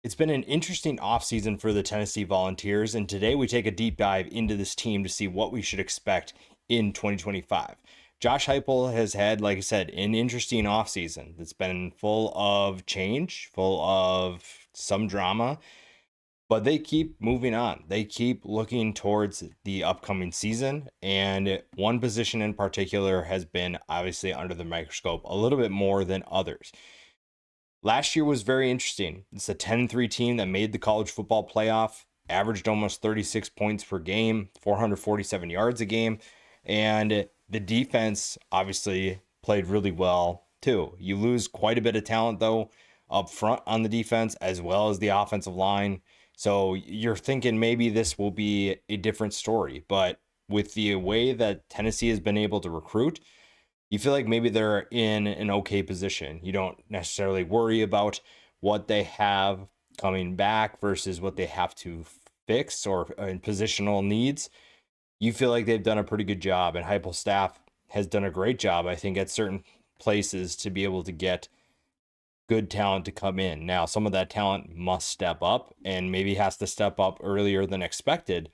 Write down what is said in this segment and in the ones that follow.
It's been an interesting offseason for the Tennessee Volunteers, and today we take a deep dive into this team to see what we should expect in 2025. Josh Heupel has had, like I said, an interesting offseason that's been full of change, full of some drama, but they keep moving on. They keep looking towards the upcoming season, and one position in particular has been obviously under the microscope a little bit more than others. Last year was very interesting. It's a 10-3 team that made the college football playoff, averaged almost 36 points per game, 447 yards a game, and the defense obviously played really well too. You lose quite a bit of talent though up front on the defense as well as the offensive line. So you're thinking maybe this will be a different story, but with the way that Tennessee has been able to recruit, you feel like maybe they're in an okay position. You don't necessarily worry about what they have coming back versus what they have to fix or in positional needs. You feel like they've done a pretty good job, and Heupel staff has done a great job, I think, at certain places to be able to get good talent to come in. Now, some of that talent must step up and maybe has to step up earlier than expected.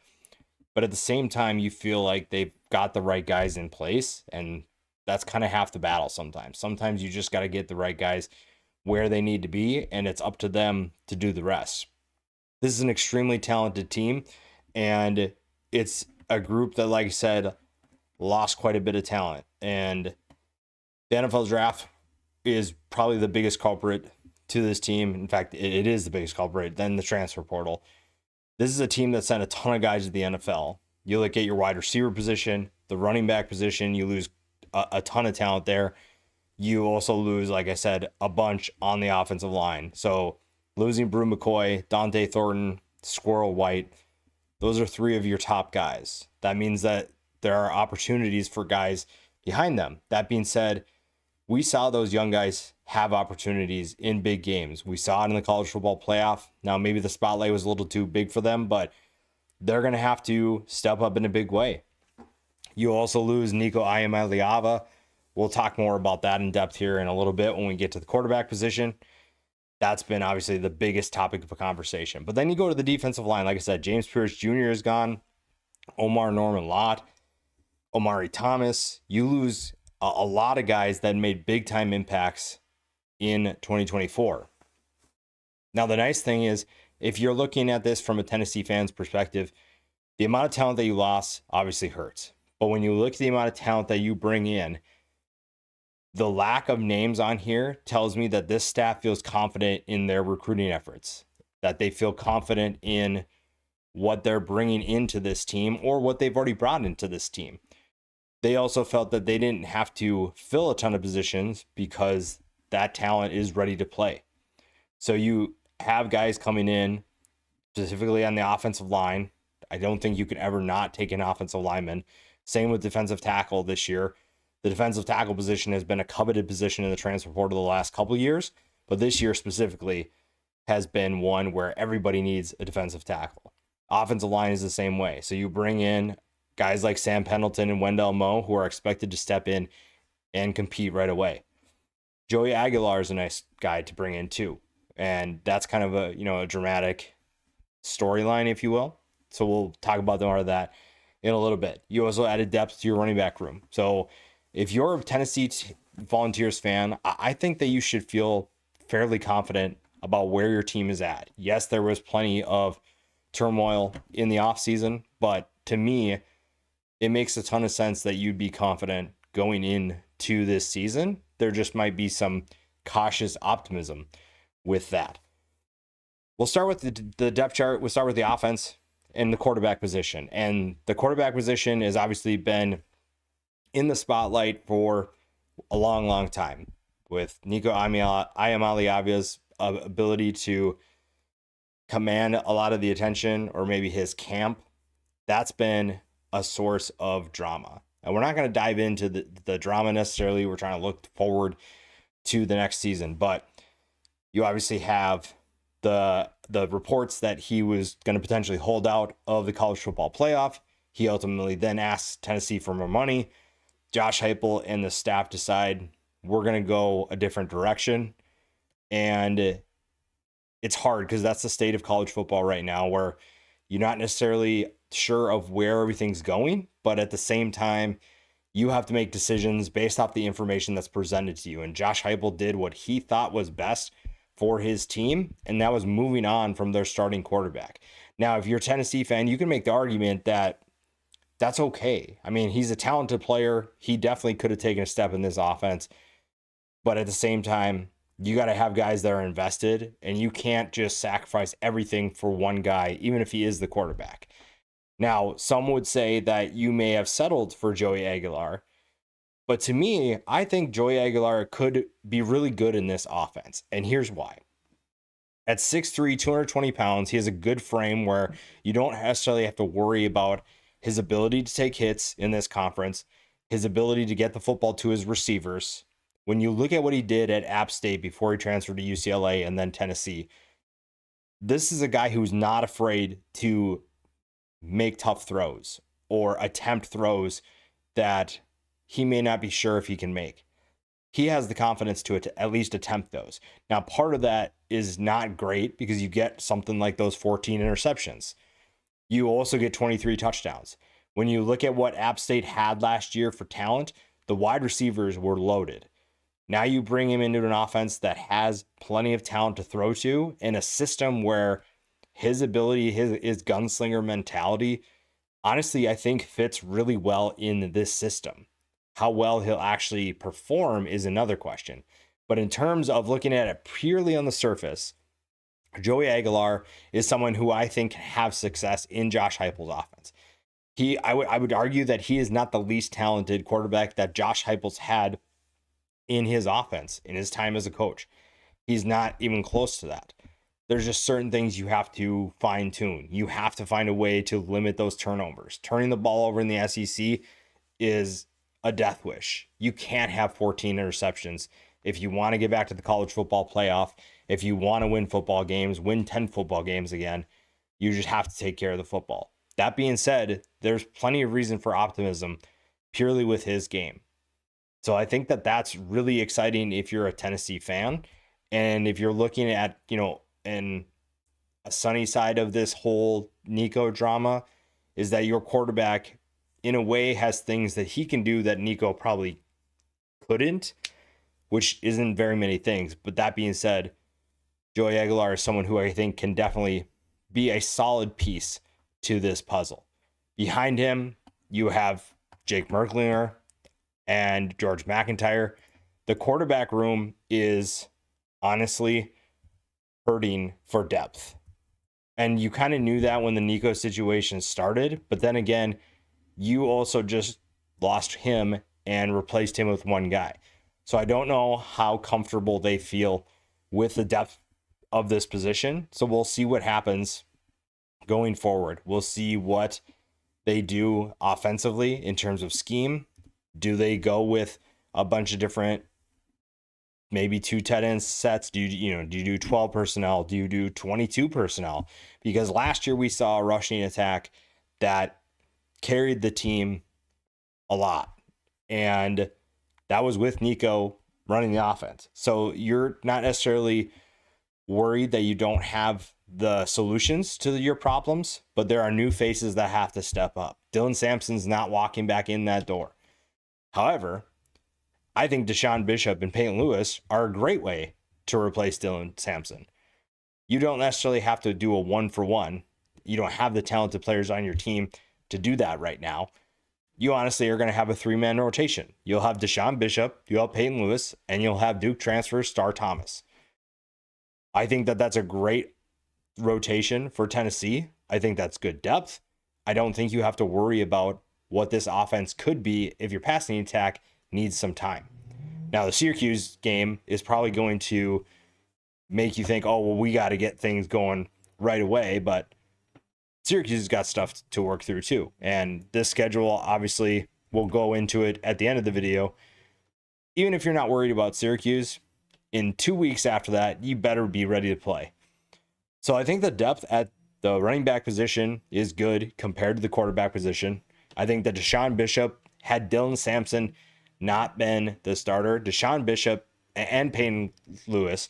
But at the same time, you feel like they've got the right guys in place, and that's kind of half the battle sometimes. Sometimes you just got to get the right guys where they need to be, and it's up to them to do the rest. This is an extremely talented team, and it's a group that, like I said, lost quite a bit of talent. And the NFL draft is probably the biggest culprit to this team. In fact, it is the biggest culprit, then the transfer portal. This is a team that sent a ton of guys to the NFL. You look at your wide receiver position, the running back position, you lose a ton of talent there. You also lose, like I said, a bunch on the offensive line. So losing Brew McCoy, Dante Thornton, Squirrel White, those are three of your top guys. That means that there are opportunities for guys behind them. That being said, we saw those young guys have opportunities in big games. We saw it in the college football playoff. Now, maybe the spotlight was a little too big for them, but they're going to have to step up in a big way. You also lose Nico Iamaleava. We'll talk more about that in depth here in a little bit when we get to the quarterback position. That's been obviously the biggest topic of a conversation. But then you go to the defensive line. Like I said, James Pierce Jr. is gone. Omar Norman Lott, Omari Thomas. You lose a lot of guys that made big time impacts in 2024. Now, the nice thing is, if you're looking at this from a Tennessee fan's perspective, the amount of talent that you lost obviously hurts. But when you look at the amount of talent that you bring in, the lack of names on here tells me that this staff feels confident in their recruiting efforts, that they feel confident in what they're bringing into this team or what they've already brought into this team. They also felt that they didn't have to fill a ton of positions because that talent is ready to play. So you have guys coming in specifically on the offensive line. I don't think you could ever not take an offensive lineman. Same with defensive tackle this year. The defensive tackle position has been a coveted position in the transfer portal the last couple of years, but this year specifically has been one where everybody needs a defensive tackle. Offensive line is the same way. So you bring in guys like Sam Pendleton and Wendell Moe who are expected to step in and compete right away. Joey Aguilar is a nice guy to bring in too. And that's kind of a dramatic storyline, if you will. So we'll talk about more of that in a little bit. You also added depth to your running back room. So if you're a Tennessee Volunteers fan, I think that you should feel fairly confident about where your team is at. Yes, there was plenty of turmoil in the offseason, but to me, it makes a ton of sense that you'd be confident going into this season. There just might be some cautious optimism with that. We'll start with the depth chart. We'll start with the offense and the quarterback position. And the quarterback position has obviously been in the spotlight for a long, long time with Nico Iamaleava's ability to command a lot of the attention, or maybe his camp. That's been a source of drama. And we're not going to dive into the drama necessarily. We're trying to look forward to the next season. But you obviously have the reports that he was going to potentially hold out of the college football playoff. He ultimately then asked Tennessee for more money. Josh Heupel and the staff decide we're going to go a different direction. And it's hard because that's the state of college football right now, where you're not necessarily sure of where everything's going, but at the same time, you have to make decisions based off the information that's presented to you. And Josh Heupel did what he thought was best for his team, and that was moving on from their starting quarterback. Now, if you're a Tennessee fan, you can make the argument that that's okay. I mean, he's a talented player. He definitely could have taken a step in this offense. But at the same time, you got to have guys that are invested, and you can't just sacrifice everything for one guy, even if he is the quarterback. Now, some would say that you may have settled for Joey Aguilar, but to me, I think Joey Aguilar could be really good in this offense. And here's why. At 6'3", 220 pounds, he has a good frame where you don't necessarily have to worry about his ability to take hits in this conference, his ability to get the football to his receivers. When you look at what he did at App State before he transferred to UCLA and then Tennessee, this is a guy who's not afraid to make tough throws or attempt throws that he may not be sure if he can make. He has the confidence to at least attempt those. Now, part of that is not great because you get something like those 14 interceptions. You also get 23 touchdowns. When you look at what App State had last year for talent, the wide receivers were loaded. Now you bring him into an offense that has plenty of talent to throw to, in a system where his ability, his gunslinger mentality, honestly, I think fits really well in this system. How well he'll actually perform is another question. But in terms of looking at it purely on the surface, Joey Aguilar is someone who I think can have success in Josh Heupel's offense. I would argue that he is not the least talented quarterback that Josh Heupel's had in his offense in his time as a coach. He's not even close to that. There's just certain things you have to fine tune. You have to find a way to limit those turnovers. Turning the ball over in the SEC is a death wish. You can't have 14 interceptions if you want to get back to the college football playoff. If you want to win football games, win 10 football games again, you just have to take care of the football. That being said, there's plenty of reason for optimism purely with his game. So I think that that's really exciting if you're a Tennessee fan. And if you're looking at, in a sunny side of this whole Nico drama, is that your quarterback in a way has things that he can do that Nico probably couldn't, which isn't very many things. But that being said, Joey Aguilar is someone who I think can definitely be a solid piece to this puzzle. Behind him, you have Jake Merklinger and George McIntyre. The quarterback room is honestly hurting for depth. And you kind of knew that when the Nico situation started. But then again, you also just lost him and replaced him with one guy. So I don't know how comfortable they feel with the depth of this position. So we'll see what happens going forward. We'll see what they do offensively in terms of scheme. Do they go with a bunch of different, maybe 2 tight end sets? Do you do 12 personnel? Do you do 22 personnel? Because last year we saw a rushing attack that carried the team a lot. And that was with Nico running the offense. So you're not necessarily worried that you don't have the solutions to your problems, but there are new faces that have to step up. Dylan Sampson's not walking back in that door. However, I think Deshaun Bishop and Peyton Lewis are a great way to replace Dylan Sampson. You don't necessarily have to do a 1-for-1. You don't have the talented players on your team to do that right now. You honestly are going to have a 3-man rotation. You'll have Deshaun Bishop, you'll have Peyton Lewis, and you'll have Duke transfer Star Thomas. I think that that's a great rotation for Tennessee. I think that's good depth. I don't think you have to worry about what this offense could be if your passing attack needs some time. Now, the Syracuse game is probably going to make you think, oh, well, we got to get things going right away. But Syracuse has got stuff to work through too. And this schedule, obviously, we'll go into it at the end of the video. Even if you're not worried about Syracuse, in 2 weeks after that, you better be ready to play. So I think the depth at the running back position is good compared to the quarterback position. I think that Deshaun Bishop, had Dylan Sampson not been the starter, Deshaun Bishop and Peyton Lewis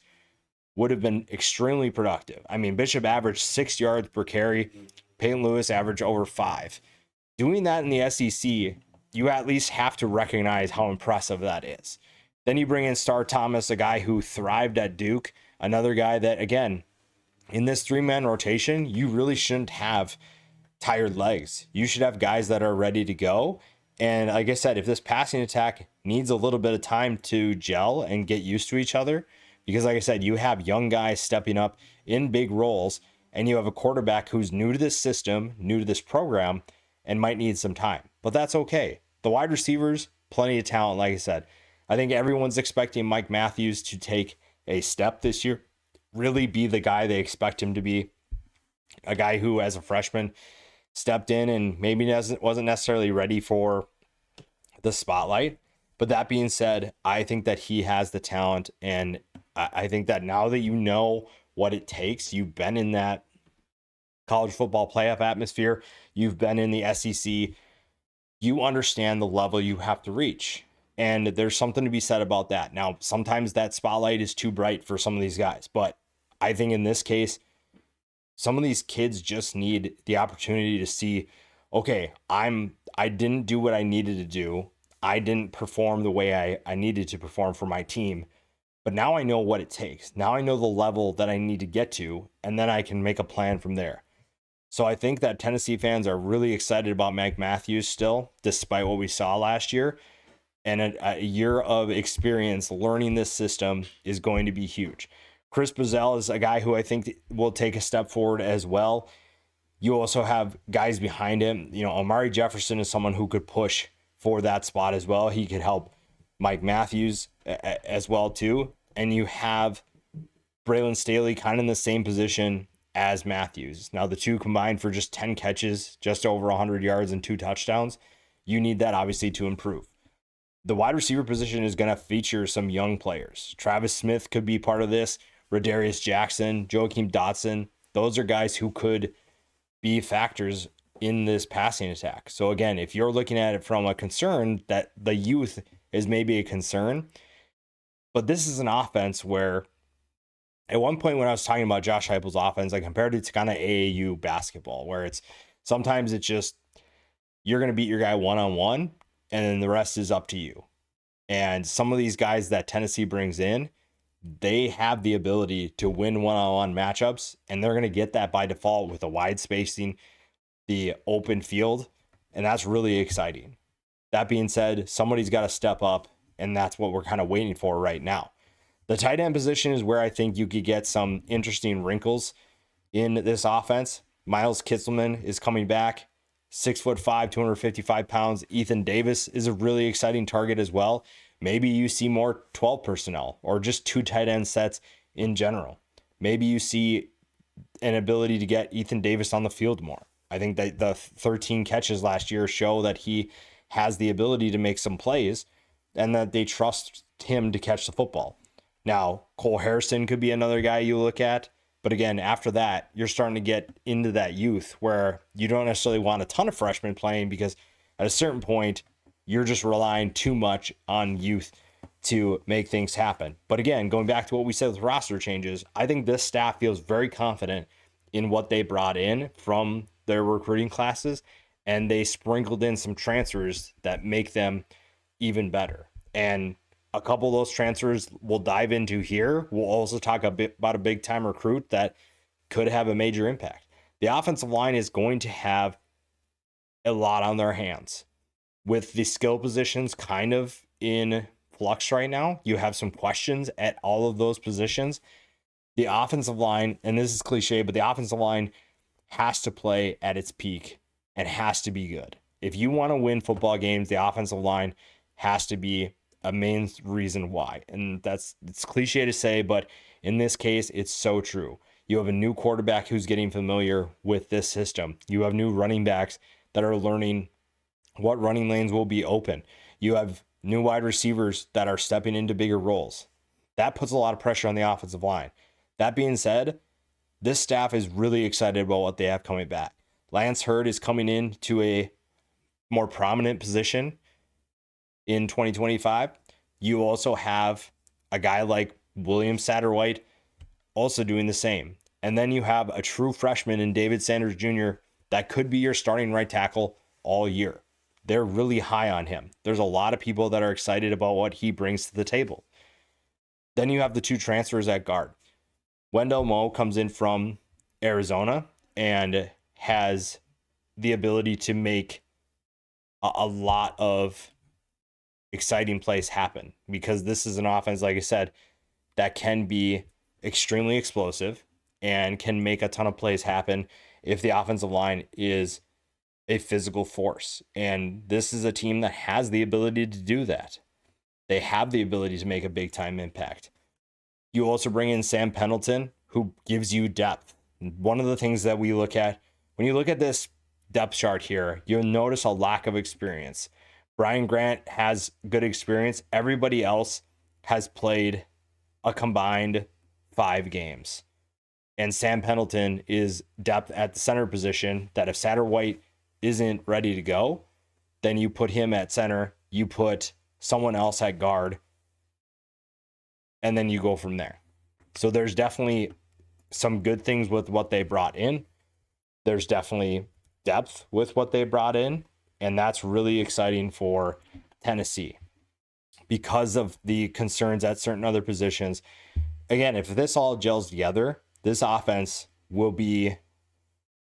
would have been extremely productive. I mean, Bishop averaged 6 yards per carry. Peyton Lewis averaged over 5. Doing that in the SEC, you at least have to recognize how impressive that is. Then you bring in Star Thomas, a guy who thrived at Duke, another guy that, again, in this 3-man rotation, you really shouldn't have tired legs. You should have guys that are ready to go. And like I said, if this passing attack needs a little bit of time to gel and get used to each other, because like I said, you have young guys stepping up in big roles, and you have a quarterback who's new to this system, new to this program, and might need some time. But that's okay. The wide receivers, plenty of talent, like I said. I think everyone's expecting Mike Matthews to take a step this year, really be the guy they expect him to be, a guy who, as a freshman, stepped in and maybe wasn't necessarily ready for the spotlight. But that being said, I think that he has the talent, and I think that now that you know what it takes, you've been in that college football playoff atmosphere, you've been in the SEC, you understand the level you have to reach. And there's something to be said about that. Now, sometimes that spotlight is too bright for some of these guys, but I think in this case, some of these kids just need the opportunity to see, okay, I didn't do what I needed to do. I didn't perform the way I needed to perform for my team, but now I know what it takes. Now I know the level that I need to get to, and then I can make a plan from there. So I think that Tennessee fans are really excited about Mike Matthews still, despite what we saw last year. And a year of experience learning this system is going to be huge. Chris Bozell is a guy who I think will take a step forward as well. You also have guys behind him. You know, Amari Jefferson is someone who could push for that spot as well. He could help Mike Matthews as well too. And you have Braylon Staley kind of in the same position as Matthews. Now the two combined for just 10 catches, just over 100 yards and 2 touchdowns. You need that obviously to improve. The wide receiver position is going to feature some young players. Travis Smith could be part of this. Radarius Jackson, Joakim Dotson. Those are guys who could be factors in this passing attack. So again, if you're looking at it from a concern that the youth is maybe a concern, but this is an offense where at one point when I was talking about Josh Heupel's offense, I compared it to kind of AAU basketball, where it's sometimes it's just you're going to beat your guy one-on-one, and then the rest is up to you. And some of these guys that Tennessee brings in, they have the ability to win one-on-one matchups, and they're going to get that by default with the wide spacing, the open field, and that's really exciting. That being said, somebody's got to step up, and that's what we're kind of waiting for right now. The tight end position is where I think you could get some interesting wrinkles in this offense. Miles Kitselman is coming back, 6'5", 255 pounds. Ethan Davis is a really exciting target as well. Maybe you see more 12 personnel or just 2 tight end sets in general. Maybe you see an ability to get Ethan Davis on the field more. I think that the 13 catches last year show that he has the ability to make some plays and that they trust him to catch the football. Now, Cole Harrison could be another guy you look at. But again, after that, you're starting to get into that youth where you don't necessarily want a ton of freshmen playing because at a certain point, you're just relying too much on youth to make things happen. But again, going back to what we said with roster changes, I think this staff feels very confident in what they brought in from their recruiting classes, and they sprinkled in some transfers that make them even better. And a couple of those transfers we'll dive into here. We'll also talk a bit about a big time recruit that could have a major impact. The offensive line is going to have a lot on their hands. With the skill positions kind of in flux right now, you have some questions at all of those positions. The offensive line, and this is cliche, but the offensive line has to play at its peak and has to be good. If you want to win football games, the offensive line has to be a main reason why. And it's cliche to say, but in this case, it's so true. You have a new quarterback who's getting familiar with this system. You have new running backs that are learning what running lanes will be open. You have new wide receivers that are stepping into bigger roles. That puts a lot of pressure on the offensive line. That being said, this staff is really excited about what they have coming back. Lance Hurd is coming in to a more prominent position in 2025. You also have a guy like William Satterwhite also doing the same. And then you have a true freshman in David Sanders Jr. that could be your starting right tackle all year. They're really high on him. There's a lot of people that are excited about what he brings to the table. Then you have the two transfers at guard. Wendell Moe comes in from Arizona and has the ability to make a lot of exciting plays happen, because this is an offense, like I said, that can be extremely explosive and can make a ton of plays happen if the offensive line is a physical force. And this is a team that has the ability to do that. They have the ability to make a big time impact. You also bring in Sam Pendleton, who gives you depth. One of the things that we look at when you look at this depth chart here, you'll notice a lack of experience. Brian Grant has good experience. Everybody else has played a combined 5 games. And Sam Pendleton is depth at the center position, that if Satterwhite isn't ready to go, then you put him at center, you put someone else at guard, and then you go from there. So there's definitely some good things with what they brought in. There's definitely depth with what they brought in, and that's really exciting for Tennessee because of the concerns at certain other positions. Again, if this all gels together, this offense will be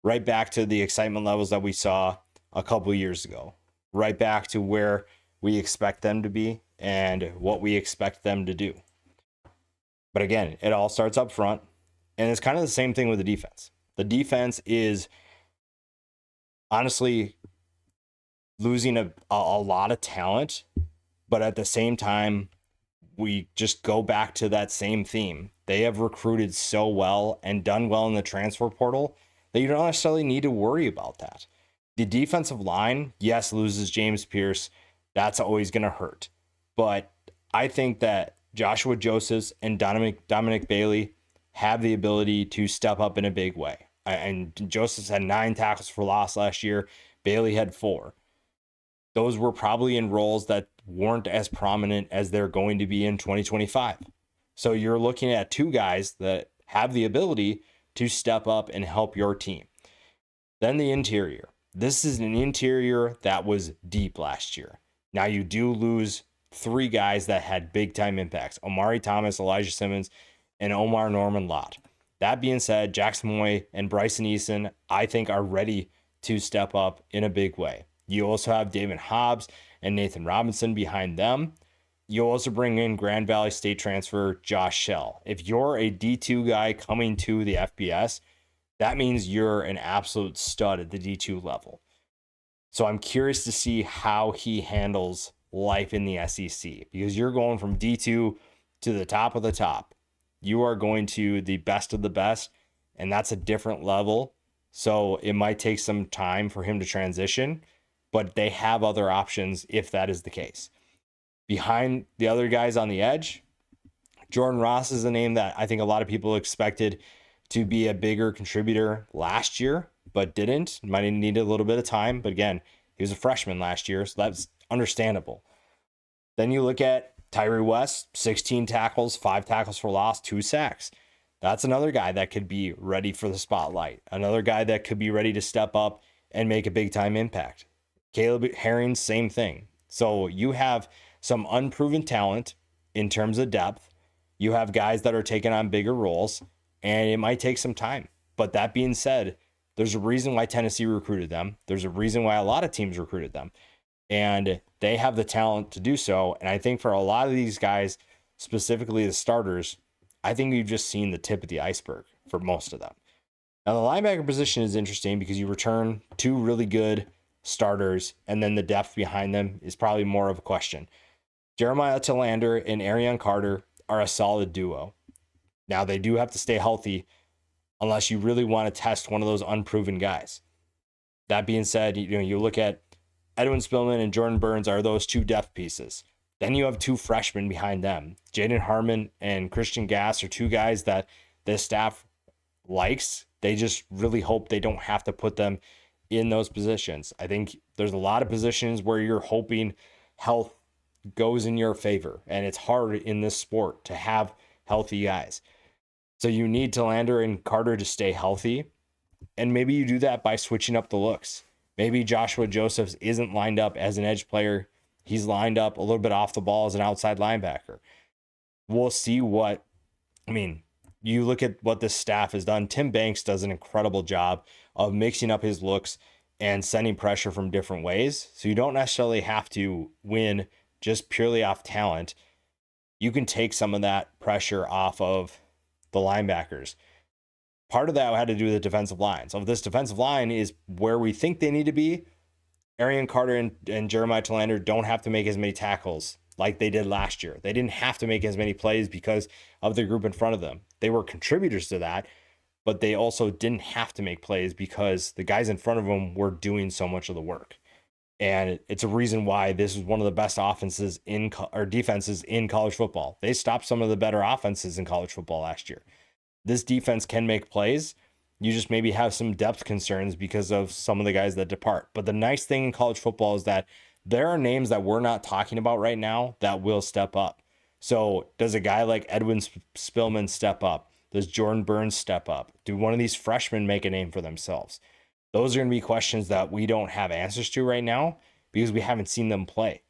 right back to the excitement levels that we saw a couple years ago, right back to where we expect them to be and what we expect them to do. But again, it all starts up front, and it's kind of the same thing with the defense. The defense is honestly losing a lot of talent, but at the same time, we just go back to that same theme. They have recruited so well and done well in the transfer portal that you don't necessarily need to worry about that. The defensive line, yes, loses James Pierce. That's always going to hurt. But I think that Joshua Josephs and Dominic Bailey have the ability to step up in a big way. And Josephs had 9 tackles for loss last year. Bailey had 4. Those were probably in roles that weren't as prominent as they're going to be in 2025. So you're looking at 2 guys that have the ability to step up and help your team. Then the interior. This is an interior that was deep last year. Now you do lose 3 guys that had big time impacts: Omari Thomas, Elijah Simmons, and Omar Norman Lott. That being said, Jackson Moy and Bryson Eason, I think, are ready to step up in a big way. You also have David Hobbs and Nathan Robinson behind them. You'll also bring in Grand Valley State transfer Josh Shell. If you're a D2 guy coming to the FBS, that means you're an absolute stud at the D2 level. So I'm curious to see how he handles life in the SEC, because you're going from D2 to the top of the top. You are going to the best of the best, and that's a different level. So it might take some time for him to transition, but they have other options if that is the case. Behind the other guys on the edge, Jordan Ross is a name that I think a lot of people expected to be a bigger contributor last year, but didn't. Might have needed a little bit of time, but again, he was a freshman last year, so that's understandable. Then you look at Tyree West, 16 tackles, 5 tackles for loss, 2 sacks. That's another guy that could be ready for the spotlight. Another guy that could be ready to step up and make a big time impact. Caleb Herring, same thing. So you have some unproven talent in terms of depth. You have guys that are taking on bigger roles, and it might take some time. But that being said, there's a reason why Tennessee recruited them. There's a reason why a lot of teams recruited them. And they have the talent to do so. And I think for a lot of these guys, specifically the starters, I think we've just seen the tip of the iceberg for most of them. Now, the linebacker position is interesting because you return 2 really good starters, and then the depth behind them is probably more of a question. Jeremiah Tillander and Arion Carter are a solid duo. Now, they do have to stay healthy unless you really want to test one of those unproven guys. That being said, you look at Edwin Spillman and Jordan Burns are those 2 depth pieces. Then you have 2 freshmen behind them. Jaden Harmon and Christian Gass are 2 guys that the staff likes. They just really hope they don't have to put them in those positions. I think there's a lot of positions where you're hoping health goes in your favor, and it's hard in this sport to have healthy guys. So you need Telander and Carter to stay healthy. And maybe you do that by switching up the looks. Maybe Joshua Josephs isn't lined up as an edge player. He's lined up a little bit off the ball as an outside linebacker. We'll see what, I mean, you look at what this staff has done. Tim Banks does an incredible job of mixing up his looks and sending pressure from different ways. So you don't necessarily have to win just purely off talent. You can take some of that pressure off of the linebackers. Part of that had to do with the defensive line. So if this defensive line is where we think they need to be, Arian Carter and Jeremiah Telander don't have to make as many tackles like they did last year. They didn't have to make as many plays because of the group in front of them. They were contributors to that, but they also didn't have to make plays because the guys in front of them were doing so much of the work. And it's a reason why this is one of the best offenses or defenses in college football. They stopped some of the better offenses in college football last year. This defense can make plays. You just maybe have some depth concerns because of some of the guys that depart. But the nice thing in college football is that there are names that we're not talking about right now that will step up. So does a guy like Edwin Spillman step up? Does Jordan Burns step up? Do one of these freshmen make a name for themselves? Those are going to be questions that we don't have answers to right now because we haven't seen them play.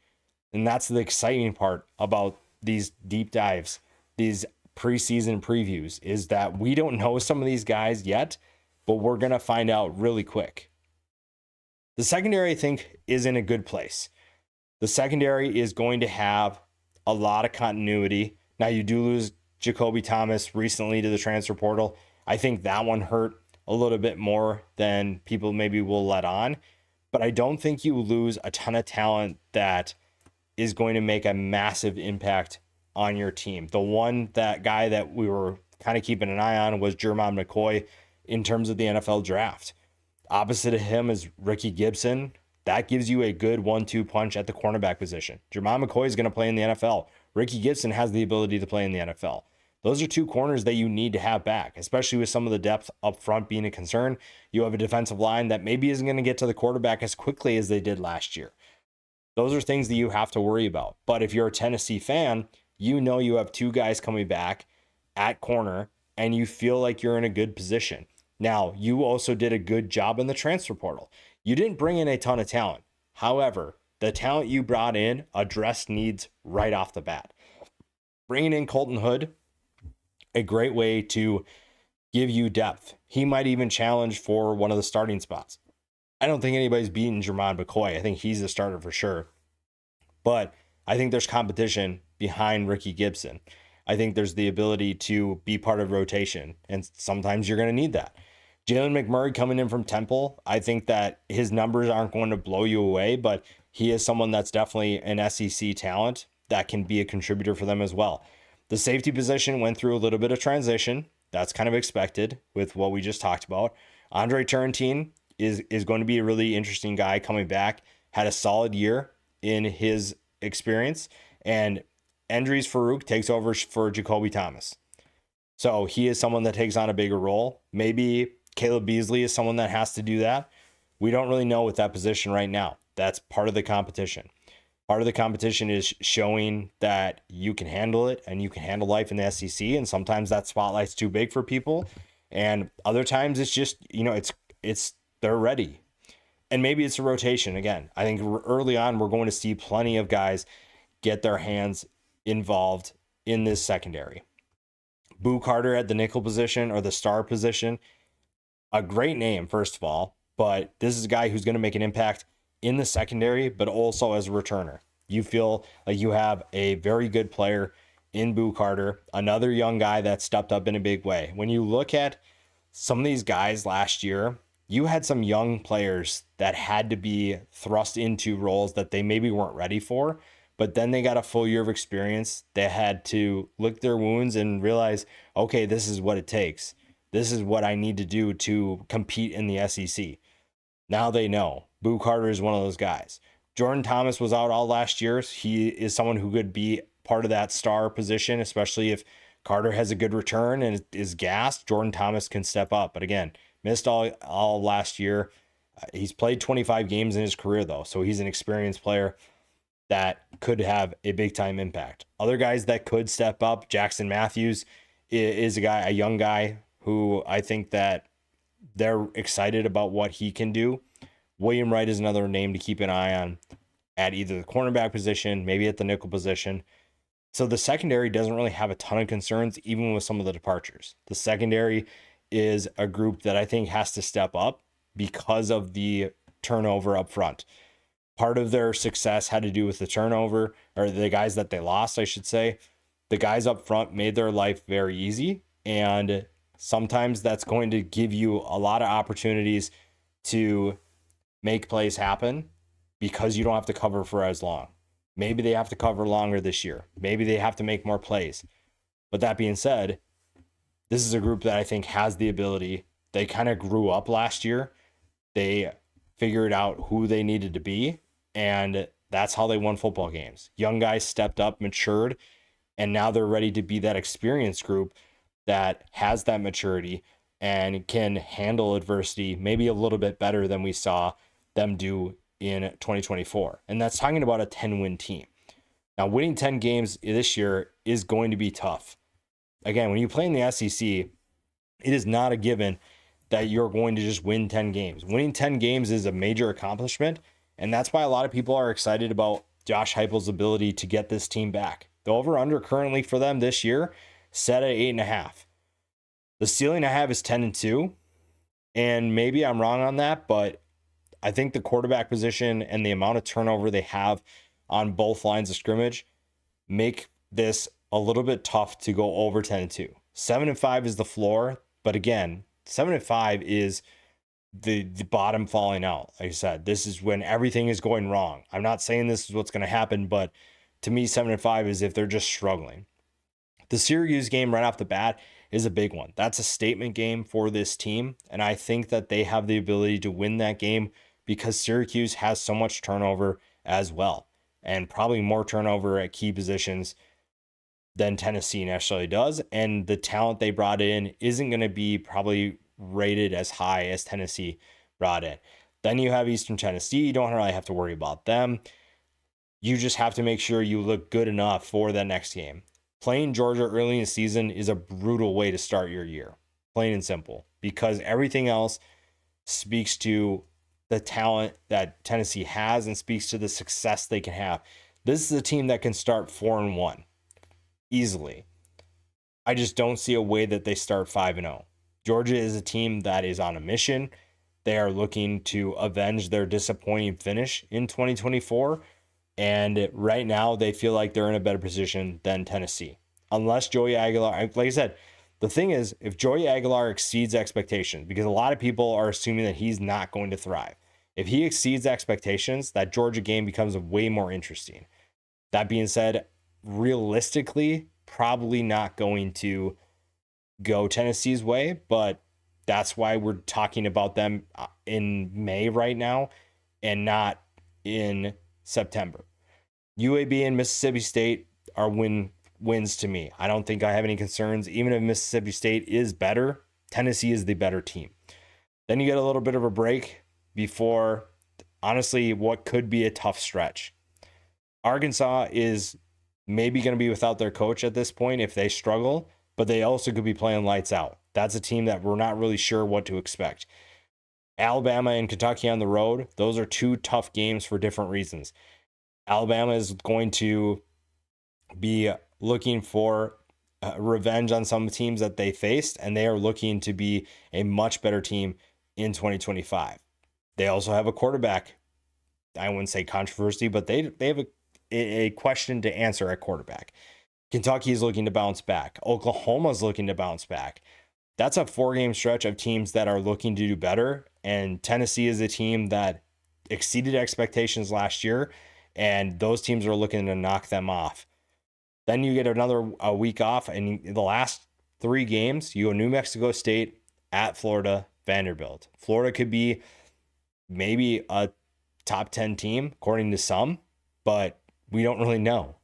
And that's the exciting part about these deep dives, these preseason previews, is that we don't know some of these guys yet, but we're going to find out really quick. The secondary, I think, is in a good place. The secondary is going to have a lot of continuity. Now, you do lose Jacoby Thomas recently to the transfer portal. I think that one hurt a little bit more than people maybe will let on, but I don't think you lose a ton of talent that is going to make a massive impact on your team. That guy that we were kind of keeping an eye on was Jermon McCoy in terms of the NFL draft. Opposite of him is Ricky Gibson. That gives you a good 1-2 punch at the cornerback position. Jermon McCoy is going to play in the NFL. Ricky Gibson has the ability to play in the NFL. Those are two corners that you need to have back, especially with some of the depth up front being a concern. You have a defensive line that maybe isn't going to get to the quarterback as quickly as they did last year. Those are things that you have to worry about. But if you're a Tennessee fan, you know you have two guys coming back at corner and you feel like you're in a good position. Now, you also did a good job in the transfer portal. You didn't bring in a ton of talent. However, the talent you brought in addressed needs right off the bat. Bringing in Colton Hood, a great way to give you depth. He might even challenge for one of the starting spots. I don't think anybody's beaten Jermon McCoy. I think he's the starter for sure. But I think there's competition behind Ricky Gibson. I think there's the ability to be part of rotation, and sometimes you're going to need that. Jalen McMurray coming in from Temple, I think that his numbers aren't going to blow you away, but he is someone that's definitely an SEC talent that can be a contributor for them as well. The safety position went through a little bit of transition. That's kind of expected with what we just talked about. Andre Turrentine is going to be a really interesting guy coming back. Had a solid year in his experience. And Andries Farouk takes over for Jacoby Thomas. So he is someone that takes on a bigger role. Maybe Caleb Beasley is someone that has to do that. We don't really know with that position right now. That's part of the competition. Part of the competition is showing that you can handle it and you can handle life in the SEC. And sometimes that spotlight's too big for people. And other times it's just, they're ready. And maybe it's a rotation again. I think early on, we're going to see plenty of guys get their hands involved in this secondary. Boo Carter at the nickel position or the star position, a great name, first of all, but this is a guy who's going to make an impact in the secondary, but also as a returner. You feel like you have a very good player in Boo Carter, another young guy that stepped up in a big way. When you look at some of these guys last year, you had some young players that had to be thrust into roles that they maybe weren't ready for, but then they got a full year of experience. They had to lick their wounds and realize, okay, this is what it takes. This is what I need to do to compete in the SEC. Now they know. Boo Carter is one of those guys. Jordan Thomas was out all last year. He is someone who could be part of that star position, especially if Carter has a good return and is gassed. Jordan Thomas can step up. But again, missed all last year. He's played 25 games in his career, though, so he's an experienced player that could have a big-time impact. Other guys that could step up, Jackson Matthews is a young guy who I think that they're excited about what he can do. William Wright is another name to keep an eye on at either the cornerback position, maybe at the nickel position. So the secondary doesn't really have a ton of concerns, even with some of the departures. The secondary is a group that I think has to step up because of the turnover up front. Part of their success had to do with the turnover, or the guys that they lost, I should say. The guys up front made their life very easy, and sometimes that's going to give you a lot of opportunities to make plays happen because you don't have to cover for as long. Maybe they have to cover longer this year. Maybe they have to make more plays. But that being said, this is a group that I think has the ability. They kind of grew up last year. They figured out who they needed to be, and that's how they won football games. Young guys stepped up, matured, and now they're ready to be that experienced group that has that maturity and can handle adversity maybe a little bit better than we saw them do in 2024. And that's talking about a 10-win team. Now, winning 10 games this year is going to be tough. Again, when you play in the SEC, it is not a given that you're going to just win 10 games. Winning 10 games is a major accomplishment, and that's why a lot of people are excited about Josh Heupel's ability to get this team back. The over-under currently for them this year set at 8.5. The ceiling I have is 10-2, and maybe I'm wrong on that, but I think the quarterback position and the amount of turnover they have on both lines of scrimmage make this a little bit tough to go over 10-2. 7-5 is the floor, but again, 7-5 is the bottom falling out. Like I said, this is when everything is going wrong. I'm not saying this is what's going to happen, but to me, 7-5 is if they're just struggling. The Syracuse game right off the bat is a big one. That's a statement game for this team, and I think that they have the ability to win that game because Syracuse has so much turnover as well, and probably more turnover at key positions than Tennessee necessarily does. And the talent they brought in isn't going to be probably rated as high as Tennessee brought in. Then you have Eastern Tennessee. You don't really have to worry about them. You just have to make sure you look good enough for that next game. Playing Georgia early in the season is a brutal way to start your year, plain and simple, because everything else speaks to the talent that Tennessee has and speaks to the success they can have. This is a team that can start 4-1 easily. I just don't see a way that they start 5-0. Georgia is a team that is on a mission. They are looking to avenge their disappointing finish in 2024. And right now they feel like they're in a better position than Tennessee. Unless Joey Aguilar, like I said, the thing is, if Joey Aguilar exceeds expectations, because a lot of people are assuming that he's not going to thrive. If he exceeds expectations, that Georgia game becomes way more interesting. That being said, realistically, probably not going to go Tennessee's way, but that's why we're talking about them in May right now and not in September. UAB and Mississippi State are wins to me. I don't think I have any concerns. Even if Mississippi State is better, Tennessee is the better team. Then you get a little bit of a break before, honestly, what could be a tough stretch. Arkansas is maybe going to be without their coach at this point if they struggle, but they also could be playing lights out. That's a team that we're not really sure what to expect. Alabama and Kentucky on the road, those are two tough games for different reasons. Alabama is going to be looking for revenge on some teams that they faced, and they are looking to be a much better team in 2025. They also have a quarterback, I wouldn't say controversy, but they have a question to answer at quarterback. Kentucky is looking to bounce back. Oklahoma is looking to bounce back. That's a 4-game stretch of teams that are looking to do better, and Tennessee is a team that exceeded expectations last year, and those teams are looking to knock them off. Then you get another week off, and the last 3 games, you go New Mexico State, at Florida, Vanderbilt. Florida could be maybe a top 10 team, according to some, but we don't really know.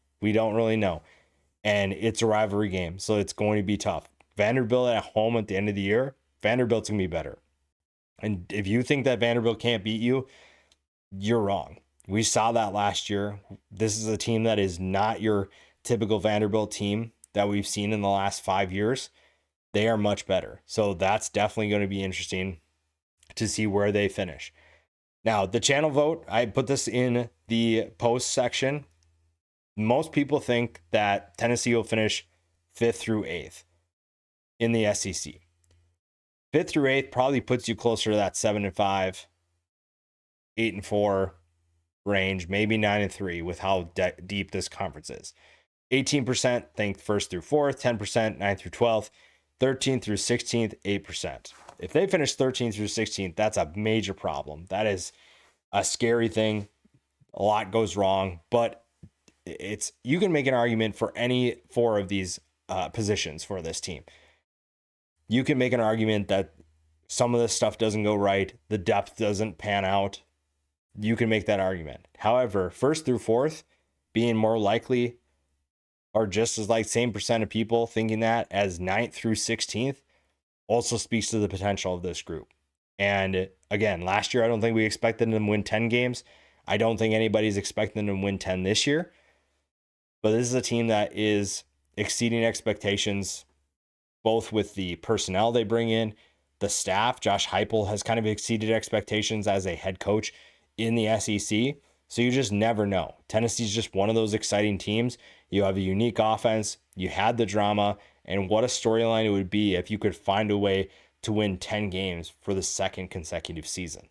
And it's a rivalry game, so it's going to be tough. Vanderbilt at home at the end of the year, Vanderbilt's going to be better. And if you think that Vanderbilt can't beat you, you're wrong. We saw that last year. This is a team that is not your typical Vanderbilt team. that we've seen in the last 5 years, they are much better. So that's definitely going to be interesting to see where they finish. Now, the channel vote, I put this in the post section. Most people think that Tennessee will finish 5th through 8th in the SEC. 5th through 8th probably puts you closer to that 7-5, 8-4 range, maybe 9-3 with how deep this conference is. 18% think 1st through 4th, 10% 9th through 12th, 13th through 16th, 8%. If they finish 13th through 16th, that's a major problem. That is a scary thing. A lot goes wrong, but you can make an argument for any 4 of these positions for this team. You can make an argument that some of this stuff doesn't go right, the depth doesn't pan out. You can make that argument. However, 1st through 4th being more likely, or just as like same percent of people thinking that as 9th through 16th, also speaks to the potential of this group. And again, last year, I don't think we expected them to win 10 games. I don't think anybody's expecting them to win 10 this year. But this is a team that is exceeding expectations, both with the personnel they bring in, the staff. Josh Heupel has kind of exceeded expectations as a head coach in the SEC. So you just never know. Tennessee's just one of those exciting teams. You have a unique offense. You had the drama. And what a storyline it would be if you could find a way to win 10 games for the second consecutive season.